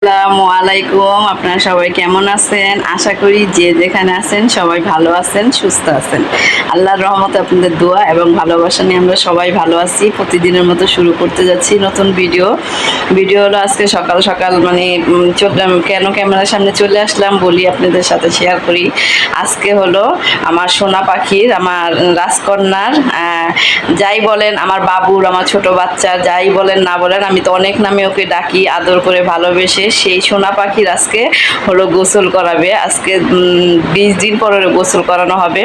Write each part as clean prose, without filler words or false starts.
আসসালামু আলাইকুম। আপনারা সবাই কেমন আছেন? আশা করি যে যেখানে আছেন সবাই ভালো আছেন, সুস্থ আছেন। আল্লাহর রহমতে আপনাদের দোয়া এবং ভালোবাসা নিয়ে আমরা সবাই ভালো আছি। প্রতিদিনের মতো শুরু করতে যাচ্ছি নতুন ভিডিও হলো আজকে সকাল সকাল মানে কেন ক্যামেরার সামনে চলে আসলাম বলি, আপনাদের সাথে শেয়ার করি। আজকে হলো আমার সোনা পাখির, আমার রাজকন্যার, যাই বলেন, আমার বাবুর, আমার ছোট বাচ্চা, যাই বলেন না বলেন, আমি তো অনেক নামে ওকে ডাকি, আদর করে ভালোবেসে। সেই সোনা পাখির আজকে হলো গোসল করাবে। আজকে 20 দিন পরে গোসল করানো হবে।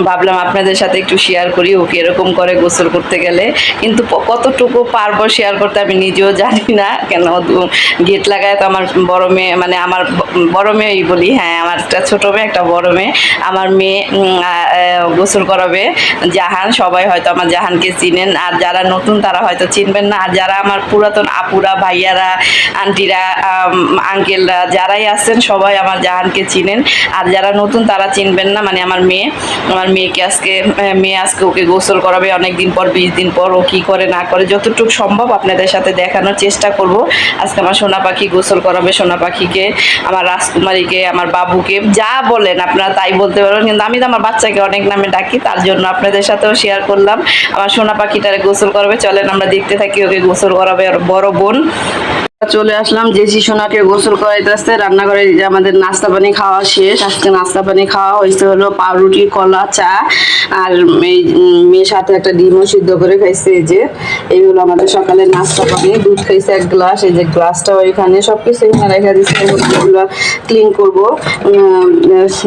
ভাবলাম আপনাদের সাথে একটু শেয়ার করি ওকে এরকম করে গোসল করতে গেলে। কিন্তু কতটুকু পারবো শেয়ার করতে আমি নিজেও জানি না, কেন গেট লাগায় তো আমার বড় মেয়ে, মানে আমার বড় মেয়েই বলি, হ্যাঁ আমার একটা ছোট মেয়ে একটা বড় মেয়ে, আমার মেয়ে গোসল করাবে। জাহান, সবাই হয়তো আমার জাহানকে চিনেন, আর যারা নতুন তারা হয়তো চিনবেন না, আর যারা আমার পুরাতন আপুরা, ভাইয়ারা, আন্টিরা, আঙ্কেলরা যারাই আছেন সবাই আমার জাহানকে চিনেন। আর যারা নতুন তারা চিনবেন না, মানে আমার মেয়েকে মেয়ে আজকে ওকে গোসল করাবে অনেক দিন পর, 20 দিন পর। ও কি করে না করে যতটুকু সম্ভব আপনাদের সাথে দেখানোর চেষ্টা করব। আজকে আমার সোনা পাখি গোসল করাবে। সোনা পাখিকে, আমার রাজকুমারীকে, আমার বাবুকে, যা বলেন আপনারা তাই বলতে পারবেন, কিন্তু আমি তো আমার বাচ্চাকে অনেক নামে ডাকি, তার জন্য আপনাদের সাথেও শেয়ার করলাম। আমার সোনা পাখিটারে গোসল করবে, চলেন আমরা দেখতে থাকি ওকে গোসল করাবে আর বড় বোন। চলে আসলাম জেসি সোনাকে গোসল করাইতেছে রান্নাঘরে। যে আমাদের নাস্তা পানি খাওয়া শেষ। আজকে নাস্তা পানি খাওয়া হয়েছে হলো পাউরুটি, কলা, চা, আর এই মেয়ের সাথে একটা ডিমও সিদ্ধ করে খাইছে। এই যে এই হলো আমাদের সকালের নাস্তা পানি। দুধ খাইছে 1 গ্লাস, এই যে গ্লাসটা ওইখানে, সবকিছু এখানে রেখে দিচ্ছে। এগুলো ক্লিন করবো,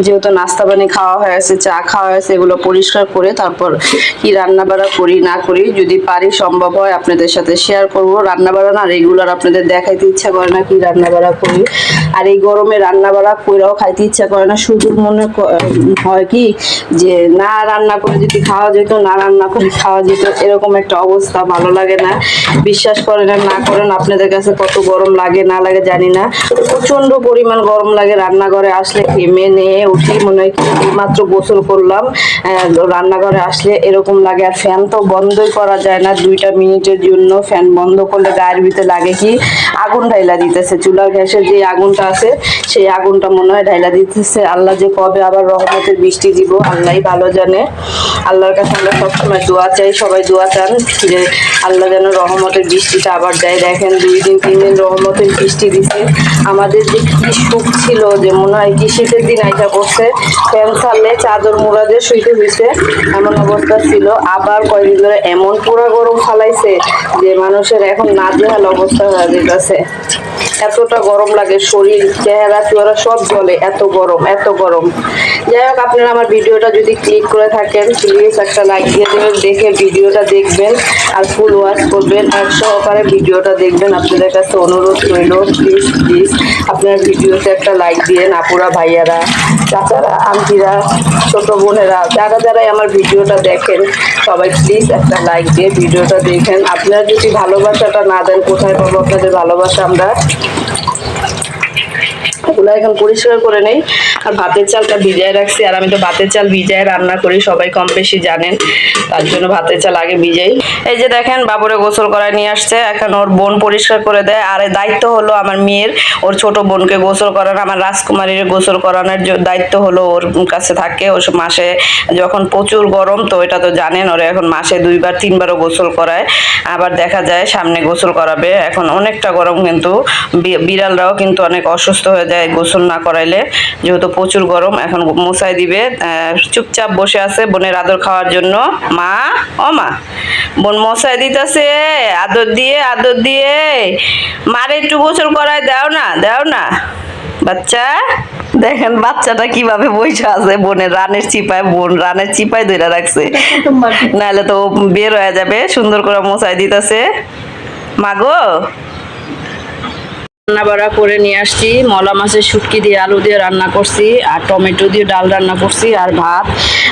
যেহেতু নাস্তা পানি খাওয়া হয়েছে, চা খাওয়া হয়েছে, এগুলো পরিষ্কার করে তারপর কি রান্না বাড়া করি না করি, যদি পারি সম্ভব হয় আপনাদের সাথে শেয়ার করবো। রান্না বাড়া না রেগুলার আপনাদের দেখাইতে ইচ্ছা করে না কি রান্না বাড়া করি, আর এই গরমে রান্না বাড়া কইরাও খাইতে ইচ্ছা করে না। শুধু মনে হয় কি যে না রান্না করে যদি খাওয়া যেত, না রান্না করে খাওয়া যেত, এরকম একটা অবস্থা। ভালো লাগে না। বিশ্বাস করেন আর না করেন, আপনাদের কাছে কত গরম লাগে না লাগে জানি না, প্রচন্ড পরিমাণ গরম লাগে। রান্নাঘরে আসলে ঘেমে নিয়ে উঠি, মনে হয় কি মাত্র গোসল করলাম। রান্নাঘরে আসলে এরকম লাগে। আর ফ্যান তো বন্ধই করা যায় না 2টা মিনিটের জন্য। ফ্যান বন্ধ করলে গায়ের ভিতরে লাগে কি আগুন ঢাইলা দিতেছে। চুলার গ্যাসের যে আগুনটা আছে সেই আগুনটা মনে হয় ঢাইলা দিতেছে। আল্লাহ যে কবে আবার রহমতের বৃষ্টি দিব আল্লাহই ভালো জানে। আল্লাহর কাছে আমরা সবসময় দোয়া চাই, সবাই দোয়া চান যে আল্লাহ যেন রহমতের বৃষ্টিটা আবার দেয়। দেখেন 2 দিন 3 দিন রহমতের বৃষ্টি দিছে। আমাদের যে কি সুখ ছিল, যে মনে হয় কি শীতের দিন আইসা পড়ছে, ফ্যান ছাড়লে চাদর মুড়া দিয়ে শুইতে হইছে, এমন অবস্থা ছিল। আবার কয়েকদিন ধরে এমন পুরা গরম ফালাইছে যে মানুষের এখন নাজেহাল অবস্থা হয়ে যেতেছে। এতটা গরম লাগে, শরীর, চেহারা চেহারা সব জ্বলে, এত গরম এত গরম। যাই হোক, আপনারা আমার ভিডিওটা যদি ক্লিক করে থাকেন প্লিজ একটা লাইক দিয়ে দেবেন, দেখে ভিডিওটা দেখবেন আর ফুল ওয়াচ করবেন, এক সহকারে ভিডিওটা দেখবেন। আপনাদের কাছে অনুরোধ রইল, প্লিজ প্লিজ আপনার ভিডিওতে একটা লাইক দিয়েন। আপুরা, ভাইয়ারা, চাচারা, আন্টিরা, ছোট বোনেরা, যারা যারাই আমার ভিডিওটা দেখেন সবাই প্লিজ একটা লাইক দিয়ে ভিডিওটা দেখেন। আপনারা যদি ভালোবাসাটা না দেন কোথায় পাবো আপনাদের ভালোবাসা আমরা? এগুলো এখন পরিষ্কার করে নেই। আর ভাতের চালটা ভিজায় রাখছি, আর আমি তো ভাতের চাল ভিজায় রান্না করি, সবাই কম বেশি জানেন, তার জন্য ভাতের চাল আগে ভিজাই। এই যে দেখেন বাবুরে গোসল করায় নিয়ে আসছে, এখন ওর বোন পরিষ্কার করে দেয়। আর দায়িত্ব হলো আমার মেয়ের ওর ছোট বোনকে গোসল করানো, আমার রাজকুমারীর গোসল করানোর দায়িত্ব হলো ওর কাছে থাকে। ও মাসে যখন প্রচুর গরম, তো এটা তো জানেন, ওরা এখন মাসে 2বার 3বারও গোসল করায়। আবার দেখা যায় সামনে গোসল করাবে। এখন অনেকটা গরম, কিন্তু বিড়ালরাও কিন্তু অনেক অসুস্থ হয়ে যায় গোসল না করাইলে, যেহেতু প্রচুর গরম। এখন মশাই দিবে, চুপচাপ বসে আছে বোনের আদর খাওয়ার জন্য। মা, ও মা, বোন মশাই দিতেছে আদর দিয়ে আদর দিয়ে। মারে একটু গোসল করায় দাও না, দাও না বাচ্চা। দেখেন বাচ্চাটা কিভাবে বসে আছে বোনের রানের চিপায়, বোন রানের চিপায় ধরে রাখছে, নাহলে তো বের হয়ে যাবে। সুন্দর করে মশাই দিতেছে। মাগো, রান্না বাড়া করে নিয়ে আসছি, মলা মাছের শুটকি দিয়ে আলু দিয়ে রান্না করছি, আর টমেটো দিয়ে ডাল রান্না করছি, আর ভাত।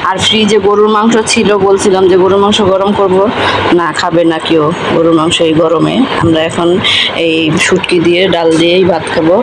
আর ফ্রিজে গরুর মাংস ছিল, বলছিলাম যে গরুর মাংস গরম করব, না খাবে না কেউ গরুর মাংস এই গরমে। আমরা এখন এই শুটকি দিয়ে ডাল দিয়েই ভাত খাবো।